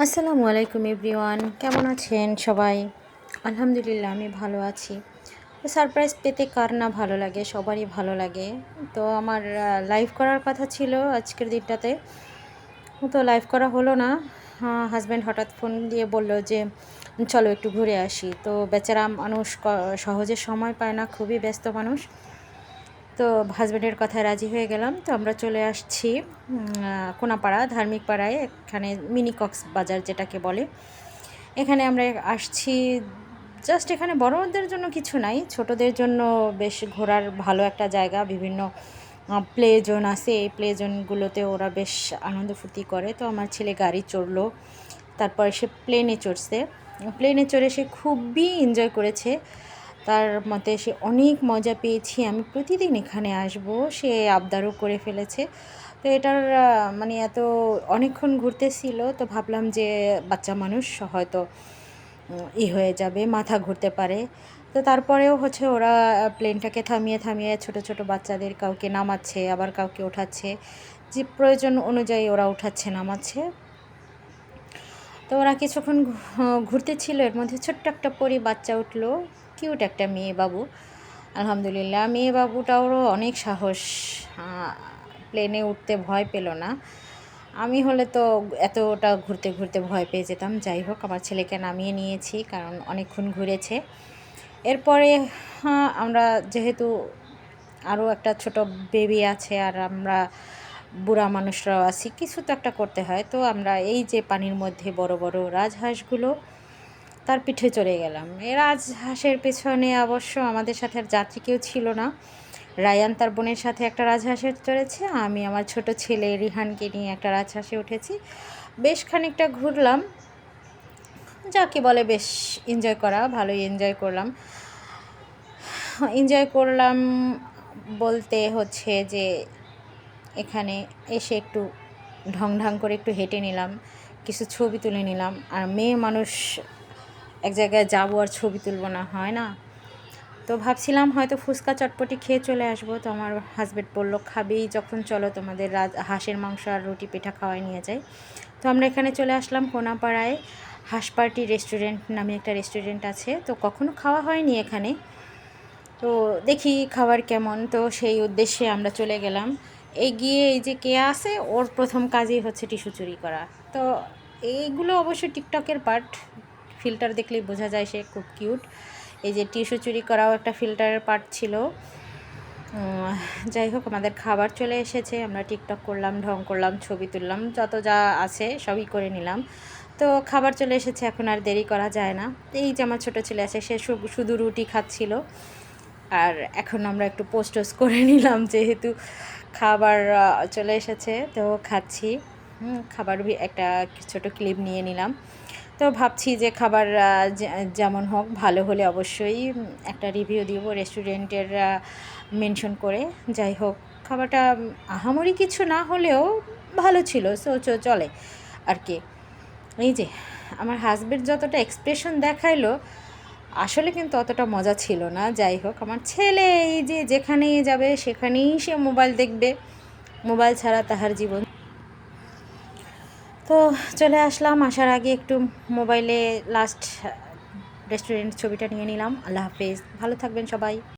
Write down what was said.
আসসালামু আলাইকুম এভরিওয়ান, কেমন আছেন সবাই? আলহামদুলিল্লাহ আমি ভালো আছি। তো সারপ্রাইজ পেতে কার না ভালো লাগে, সবারই ভালো লাগে। তো আমার লাইভ করার কথা ছিল আজকের দিনটাতে, তো লাইভ করা হলো না। হাজব্যান্ড হঠাৎ ফোন দিয়ে বলল যে চলো একটু ঘুরে আসি। তো বেচারা মানুষ সহজে সময় পায় না, খুবই ব্যস্ত মানুষ। তো হাজব্যান্ডের কথায় রাজি হয়ে গেলাম। তো আমরা চলে আসছি কোনাপাড়া ধার্মিক পাড়ায়, এখানে মিনি কক্সবাজার যেটাকে বলে। এখানে আমরা আসছি জাস্ট, এখানে বড়দের জন্য কিছু নাই, ছোটদের জন্য বেশ ঘোরার ভালো একটা জায়গা। বিভিন্ন প্লে জোন আছে, এই প্লে জোনগুলোতে ওরা বেশ আনন্দ ফুর্তি করে। তো আমার ছেলে গাড়ি চড়লো, তারপর সে প্লেনে চড়ছে। প্লেনে চড়ে সে খুবই এনজয় করেছে, তার মতে সে অনেক মজা পেয়েছি, আমি প্রতিদিন এখানে আসব, সে আবদারও করে ফেলেছে। তো এটার মানে এত অনেকক্ষণ ঘুরতেছিল, তো ভাবলাম যে বাচ্চা মানুষ হয়তো হয়ে যাবে, মাথা ঘুরতে পারে। তো তারপরেও হচ্ছে ওরা প্লেনটাকে থামিয়ে থামিয়ে ছোট ছোট বাচ্চাদের কাউকে নামাচ্ছে, আবার কাউকে ওঠাচ্ছে, যে প্রয়োজন অনুযায়ী ওরা উঠাচ্ছে নামাচ্ছে। তো ওরা কিছুক্ষণ ঘুরতে ছিল, এর মধ্যে ছোট্ট একটা পরি বাচ্চা উঠলো, কিউট একটা মেয়ে বাবু। আলহামদুলিল্লাহ, মেয়ে বাবুটারও অনেক সাহস, প্লেনে উঠতে ভয় পেল না। আমি হলে তো এতটা ঘুরতে ঘুরতে ভয় পেয়ে যেতাম। যাই হোক, আমার ছেলেকে নামিয়ে নিয়েছি কারণ অনেকক্ষণ ঘুরেছে। এরপরে আমরা যেহেতু আরও একটা ছোট বেবি আছে আর আমরা বুড়া মানুষরাও আছি, কিছু তো একটা করতে হয়। তো আমরা এই যে পানির মধ্যে বড় বড় রাজহাঁসগুলো, তার পিঠে চড়ে গেলাম। এই রাজহাঁসের পেছনে অবশ্য আমাদের সাথে আর যাত্রী কেউ ছিল না। রায়ান তার বোনের সাথে একটা রাজহাঁসে চড়েছে, আমি আমার ছোট ছেলে রিহানকে নিয়ে একটা রাজহাঁসে উঠেছি। বেশ খানিকটা ঘুরলাম, যাকে বলে বেশ এনজয় করা, ভালোই এনজয় করলাম। বলতে হচ্ছে যে এখানে এসে একটু ঢং ঢং করে একটু হেঁটে নিলাম, কিছু ছবি তুলে নিলাম। আর মেয়ে মানুষ এক জায়গায় যাবো আর ছবি তুলবো না, হয় না? তো ভাবছিলাম হয়তো ফুচকা চটপটি খেয়ে চলে আসবো। তো আমার হাজব্যান্ড বললো খাবেই যখন চলো তোমাদের হাঁসের মাংস আর রুটি পিঠা খাওয়াই নিয়ে যাই। তো আমরা এখানে চলে আসলাম কোনাপাড়ায়, হাঁস পার্টি রেস্টুরেন্ট নামে একটা রেস্টুরেন্ট আছে। তো কখনো খাওয়া হয়নি এখানে, তো দেখি খাবার কেমন। তো সেই উদ্দেশ্যে আমরা চলে গেলাম। গিয়ে এই যে কে আছে, ওর প্রথম কাজই হচ্ছে টিস্যু চুরি করা। তো এইগুলো অবশ্য টিকটকের পার্ট, ফিল্টার দেখলেই বোঝা যায় সে খুব কিউট। এই যে টিস্যু চুরি করাও একটা ফিল্টারের পার্ট ছিল। যাই হোক, আমাদের খাবার চলে এসেছে, আমরা টিকটক করলাম, ঢং করলাম, ছবি তুললাম, যত যা আছে সবই করে নিলাম। তো খাবার চলে এসেছে, এখন আর দেরি করা যায় না। এই যে আমার ছোটো ছেলে আছে, সে শুধু রুটি খাচ্ছিল। আর এখন আমরা একটু পোস্ট করে নিলাম, যেহেতু খাবার চলে এসেছে, তো খাচ্ছি। খাবার একটা ছোটো ক্লিপ নিয়ে নিলাম। তো ভাবছি যে খাবার যেমন হোক, ভালো হলে অবশ্যই একটা রিভিউ দিব রেস্টুরেন্টের মেনশন করে। যাই হোক, খাবারটা আহামরি কিছু না হলেও ভালো ছিল, চলে আর কি। এই যে আমার হাজব্যান্ড যতটা এক্সপ্রেশন দেখাইলো, আসলে কিন্তু অতটা মজা ছিল না। যাই হোক, আমার ছেলে এই যে যেখানেই যাবে সেখানেই সে মোবাইল দেখবে, মোবাইল ছাড়া তাহার জীবন। তো চলে আসলাম, আসার আগে একটু মোবাইলে লাস্ট রেস্টুরেন্ট ছবিটা নিয়ে নিলাম। আল্লাহ হাফেজ, ভালো থাকবেন সবাই।